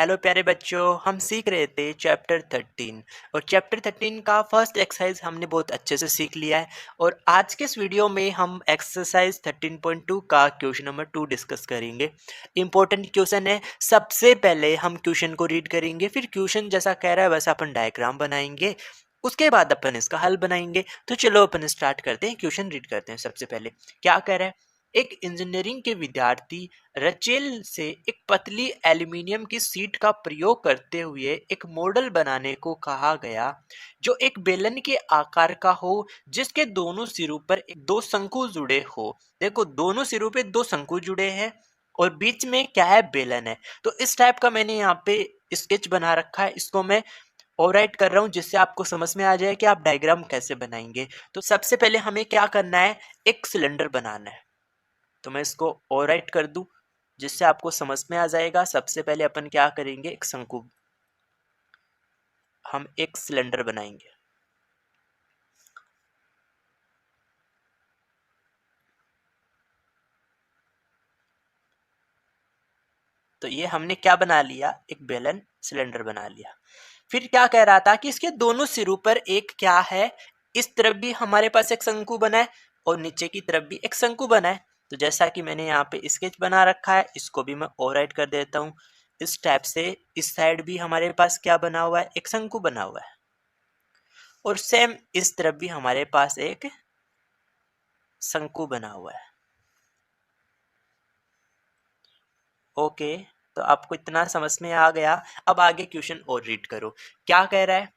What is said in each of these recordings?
Hello प्यारे बच्चों, हम सीख रहे थे चैप्टर 13 और चैप्टर 13 का फर्स्ट एक्सरसाइज हमने बहुत अच्छे से सीख लिया है। और आज के इस वीडियो में हम एक्सरसाइज 13.2 का क्वेश्चन नंबर 2 डिस्कस करेंगे। इंपॉर्टेंट क्वेश्चन है। सबसे पहले हम क्वेश्चन को रीड करेंगे, फिर क्वेश्चन जैसा कह रहा है वैसा अपन डायग्राम बनाएंगे, उसके बाद अपन इसका हल बनाएंगे। तो चलो अपन स्टार्ट करते हैं, क्वेश्चन रीड करते हैं। सबसे पहले क्या कह रहा है, एक इंजीनियरिंग के विद्यार्थी रचेल से एक पतली एल्यूमिनियम की सीट का प्रयोग करते हुए एक मॉडल बनाने को कहा गया जो एक बेलन के आकार का हो, जिसके दोनों सिरों पर दो शंकु जुड़े हो। देखो, दोनों सिरों पे दो शंकु जुड़े हैं और बीच में क्या है, बेलन है। तो इस टाइप का मैंने यहाँ पे स्केच बना रखा है, इसको मैं ओवरराइट कर रहा हूँ जिससे आपको समझ में आ जाए कि आप डायग्राम कैसे बनाएंगे। तो सबसे पहले हमें क्या करना है, एक सिलेंडर बनाना है। तो मैं इसको ओवरराइट कर दूं जिससे आपको समझ में आ जाएगा। सबसे पहले अपन क्या करेंगे, एक शंकु, हम एक सिलेंडर बनाएंगे। तो ये हमने क्या बना लिया, एक बेलन सिलेंडर बना लिया। फिर क्या कह रहा था कि इसके दोनों सिरों पर एक क्या है, इस तरफ भी हमारे पास एक शंकु बना है और नीचे की तरफ भी एक शंकु बना है। तो जैसा कि मैंने यहाँ पे स्केच बना रखा है, इसको भी मैं ओवरराइट कर देता हूँ। इस टाइप से इस साइड भी हमारे पास क्या बना हुआ है, एक शंकु बना हुआ है और सेम इस तरफ भी हमारे पास एक शंकु बना हुआ है। ओके, तो आपको इतना समझ में आ गया। अब आगे क्वेश्चन और रीड करो। क्या कह रहा है,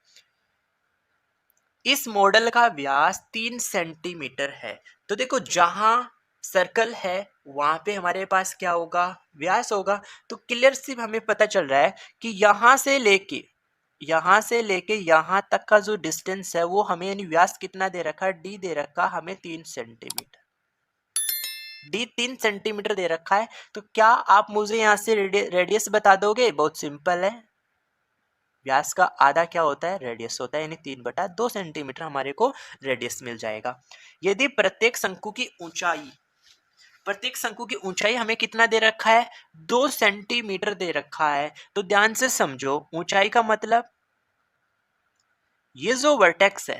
इस मॉडल का व्यास 3 सेंटीमीटर है। तो देखो, जहां सर्कल है वहां पे हमारे पास क्या होगा, व्यास होगा। तो क्लियर सी हमें पता चल रहा है कि यहां से लेके यहां तक का जो डिस्टेंस है वो हमें, यानी व्यास कितना दे रखा है, डी दे रखा हमें 3 सेंटीमीटर। डी 3 सेंटीमीटर दे रखा है। तो क्या आप मुझे यहाँ से रेडियस बता दोगे? बहुत सिंपल है, व्यास का आधा क्या होता है, रेडियस होता है, यानी 3/2 सेंटीमीटर हमारे को रेडियस मिल जाएगा। यदि प्रत्येक शंकु की ऊंचाई हमें कितना दे रखा है, 2 सेंटीमीटर दे रखा है। तो ध्यान से समझो, ऊंचाई का मतलब ये जो वर्टेक्स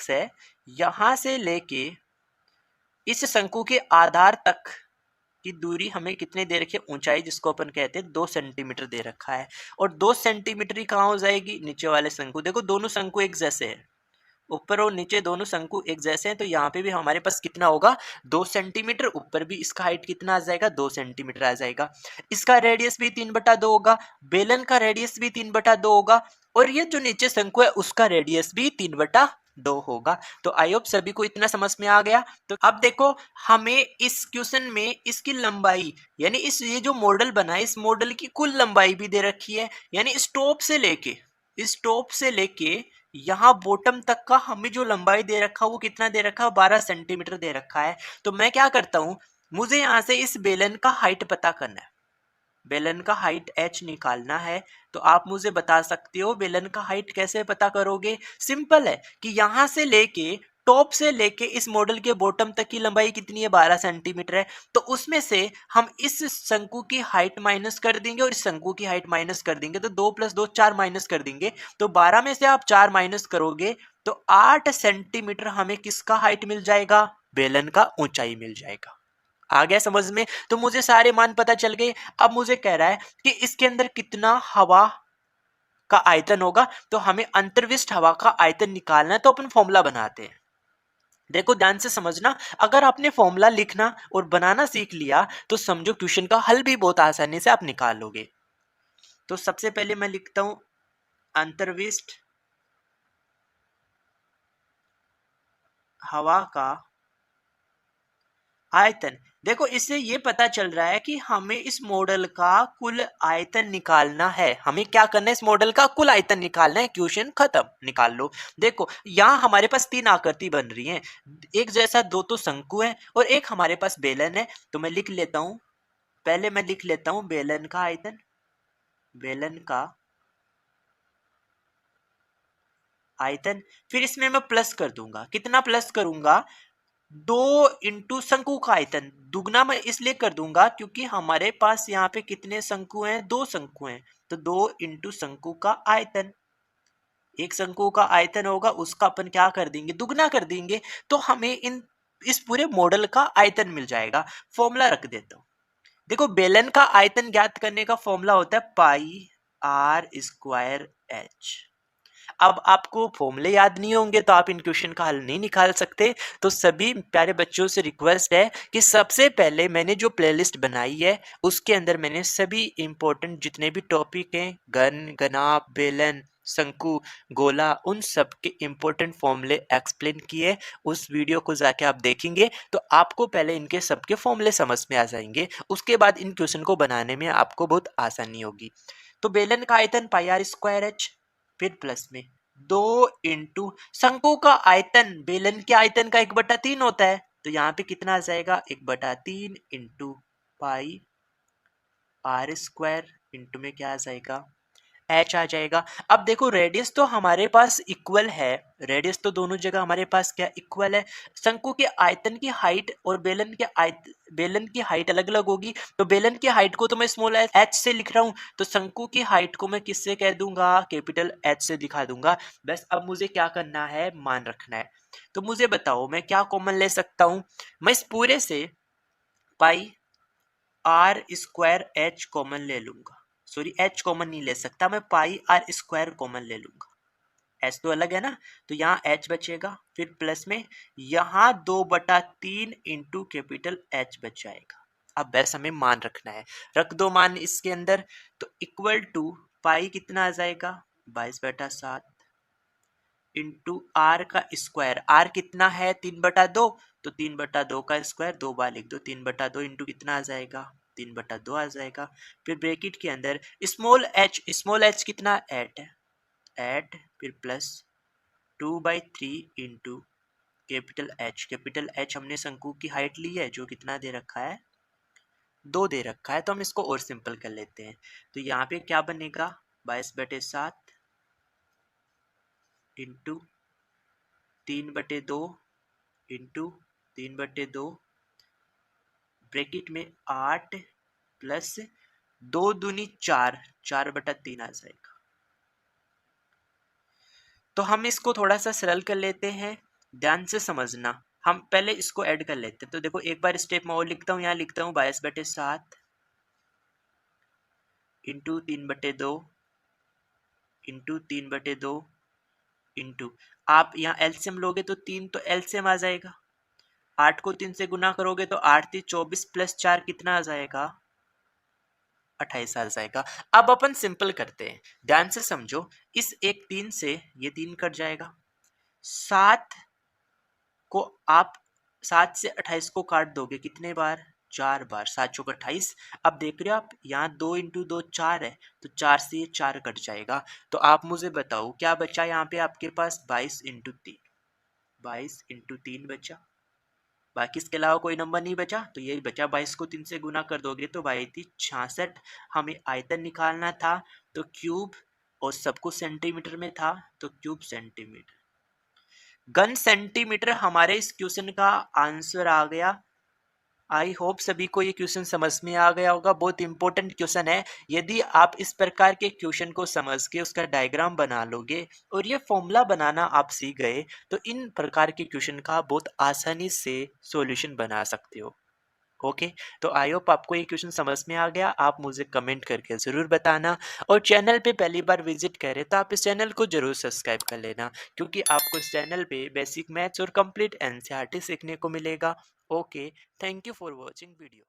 है, यहां से लेके इस शंकु के आधार तक की दूरी हमें कितने दे रखी है, ऊंचाई जिसको अपन कहते हैं 2 सेंटीमीटर दे रखा है। और 2 सेंटीमीटर ही कहाँ हो जाएगी, नीचे वाले शंकु। देखो, दोनों शंकु एक जैसे हैं, ऊपर और नीचे दोनों शंकु एक जैसे हैं। तो यहाँ पे भी हमारे पास कितना होगा, 2 सेंटीमीटर। ऊपर भी इसका हाइट कितना आ जाएगा, 2 सेंटीमीटर आ जाएगा। इसका रेडियस भी 3/2 होगा, बेलन का रेडियस भी 3/2 होगा, और ये जो नीचे शंकु है उसका रेडियस भी 3/2 होगा। तो आई होप सभी को इतना समझ में आ गया। तो अब देखो, हमें इस क्वेश्चन में इसकी लंबाई, यानी ये जो मॉडल बना है, इस मॉडल की कुल लंबाई भी दे रखी है। यानी स्टॉप से लेके यहाँ बॉटम तक का हमें जो लंबाई दे रखा है वो कितना दे रखा है, 12 सेंटीमीटर दे रखा है। तो मैं क्या करता हूँ, मुझे यहाँ से इस बेलन का हाइट पता करना है, बेलन का हाइट h निकालना है। तो आप मुझे बता सकते हो बेलन का हाइट कैसे पता करोगे? सिंपल है कि यहां से लेके, टॉप से लेके इस मॉडल के बॉटम तक की लंबाई कितनी है, 12 सेंटीमीटर है। तो उसमें से हम इस शंकु की हाइट माइनस कर देंगे और इस शंकु की हाइट माइनस कर देंगे। तो 2 + 2 4 माइनस कर देंगे। तो 12 में से आप 4 माइनस करोगे तो 8 सेंटीमीटर हमें किसका हाइट मिल जाएगा, बेलन का ऊंचाई मिल जाएगा। आ गया समझ में? तो मुझे सारे मान पता चल गए। अब मुझे कह रहा है कि इसके अंदर कितना हवा का आयतन होगा। तो हमें अंतर्विष्ट हवा का आयतन निकालना है। तो अपन फॉर्मूला बनाते हैं। देखो, ध्यान से समझना, अगर आपने फॉर्मूला लिखना और बनाना सीख लिया तो समझो क्वेश्चन का हल भी बहुत आसानी से आप निकाल लोगे। तो सबसे पहले मैं लिखता हूं अंतर्विष्ट हवा का आयतन। देखो, इससे ये पता चल रहा है कि हमें इस मॉडल का कुल आयतन निकालना है। हमें क्या करना है, इस मॉडल का कुल आयतन निकालना है। क्वेश्चन खत्म, निकाल लो। देखो, यहाँ हमारे पास 3 आकृति बन रही हैं, एक जैसा 2 तो शंकु है और एक हमारे पास बेलन है। तो मैं लिख लेता हूँ, पहले मैं लिख लेता हूँ बेलन का आयतन, बेलन का आयतन। फिर इसमें मैं प्लस कर दूंगा, कितना प्लस करूंगा, 2 इंटू शंकु का आयतन, दुगना मैं इसलिए कर दूंगा क्योंकि हमारे पास यहाँ पे कितने शंकु हैं, 2 शंकु हैं, तो 2 इंटू शंकु का आयतन, एक शंकु का आयतन होगा उसका अपन क्या कर देंगे, दुगना कर देंगे, तो हमें इस पूरे मॉडल का आयतन मिल जाएगा। फॉर्मूला रख देता हूँ। देखो बेलन का आयतन ज्ञात करने का फॉर्मूला होता है पाई आर स्क्वायर एच। अब आपको फॉर्मूले याद नहीं होंगे तो आप इन क्वेश्चन का हल नहीं निकाल सकते। तो सभी प्यारे बच्चों से रिक्वेस्ट है कि सबसे पहले मैंने जो प्लेलिस्ट बनाई है उसके अंदर मैंने सभी इंपॉर्टेंट जितने भी टॉपिक हैं, घन, घनाभ, बेलन, शंकु, गोला, उन सब के इंपॉर्टेंट फॉर्मूले एक्सप्लेन किए। उस वीडियो को जाके आप देखेंगे तो आपको पहले इनके सबके फॉर्मूले समझ में आ जाएंगे, उसके बाद इन क्वेश्चन को बनाने में आपको बहुत आसानी होगी। तो बेलन का आयतन पाई आर स्क्वायर एच, फिर प्लस में 2 इंटू शंकु का आयतन, बेलन के आयतन का 1/3 होता है, तो यहाँ पे कितना आ जाएगा, 1/3 into pi r square, into में क्या आ जाएगा, एच आ जाएगा। अब देखो रेडियस तो हमारे पास इक्वल है, रेडियस तो दोनों जगह हमारे पास क्या इक्वल है। शंकु के आयतन की हाइट और बेलन की हाइट अलग अलग होगी, तो बेलन की हाइट को तो मैं स्मॉल एच से लिख रहा हूँ, तो शंकु की हाइट को मैं किससे कह दूंगा, कैपिटल एच से दिखा दूंगा। बस अब मुझे क्या करना है, मान रखना है। तो मुझे बताओ मैं क्या कॉमन ले सकता हूँ, मैं इस पूरे से पाई आर स्क्वायर एच कॉमन ले लूंगा, सॉरी एच कॉमन नहीं ले सकता, मैं पाई आर स्क्वायर कॉमन ले लूंगा, एच तो अलग है ना, तो यहाँ एच बचेगा, फिर प्लस में यहाँ 2/3 इंटू कैपिटल एच बच जाएगा। अब बस हमें मान रखना है, रख दो मान इसके अंदर, तो इक्वल टू पाई कितना आ जाएगा, 22/7 इंटू आर का स्क्वायर, आर कितना है 3/2, तो 3/2 का स्क्वायर 2 बार लिख दो, 3/2 इंटू कितना आ जाएगा, 3/2 आ जाएगा। फिर ब्रैकेट के अंदर स्मॉल एच कितना 8 है, 8 फिर प्लस 2/3 इंटू कैपिटल एच हमने शंकु की हाइट ली है जो कितना दे रखा है, 2 दे रखा है, तो हम इसको और सिंपल कर लेते हैं। तो यहाँ पे क्या बनेगा, 22/7 इंटू 3/2 इंटू 3/2 ब्रैकेट में 8 प्लस 2 दूनी 4, 4/3 आ जाएगा। तो हम इसको थोड़ा सा सरल कर लेते हैं, ध्यान से समझना। हम पहले इसको ऐड कर लेते हैं, तो देखो एक बार स्टेप में और लिखता हूँ, यहाँ लिखता हूँ 22/7 इंटू 3/2 इंटू 3/2 इंटू, आप यहाँ एलसीएम लोगे तो 3 तो एलसीएम आ जाएगा, 8 को 3 से गुना करोगे तो 8 3 24 प्लस 4 कितना आ जाएगा, 28 आ जाएगा। अब अपन सिंपल करते हैं, ध्यान से समझो, इस एक 3 से ये 3 कट जाएगा, 7 को आप 7 से 28 को काट दोगे कितने बार, 4 बार, 7 चौक 28। अब देख रहे हो आप यहाँ 2 इंटू 2 4 है, तो 4 से ये 4 कट जाएगा। तो आप मुझे बताओ क्या बचा यहाँ पे आपके पास, 22 इंटू 3, 22 इंटू 3 बचा, बाकी इसके अलावा कोई नंबर नहीं बचा, तो यही बचा। 22 को 3 से गुना कर दोगे तो 22 66। हमें आयतन निकालना था, तो क्यूब, और सब कुछ सेंटीमीटर में था, तो क्यूब सेंटीमीटर, घन सेंटीमीटर हमारे इस क्वेश्चन का आंसर आ गया। आई होप सभी को ये क्वेश्चन समझ में आ गया होगा, बहुत इंपॉर्टेंट क्वेश्चन है। यदि आप इस प्रकार के क्वेश्चन को समझ के उसका डायग्राम बना लोगे और ये फॉर्मूला बनाना आप सीख गए, तो इन प्रकार के क्वेश्चन का बहुत आसानी से सॉल्यूशन बना सकते हो। ओके, तो आई होप आपको ये क्वेश्चन समझ में आ गया। आप मुझे कमेंट करके ज़रूर बताना, और चैनल पे पहली बार विजिट करें तो आप इस चैनल को ज़रूर सब्सक्राइब कर लेना, क्योंकि आपको इस चैनल पे बेसिक मैथ्स और कंप्लीट एनसीईआरटी सीखने को मिलेगा। Okay, thank you for watching video.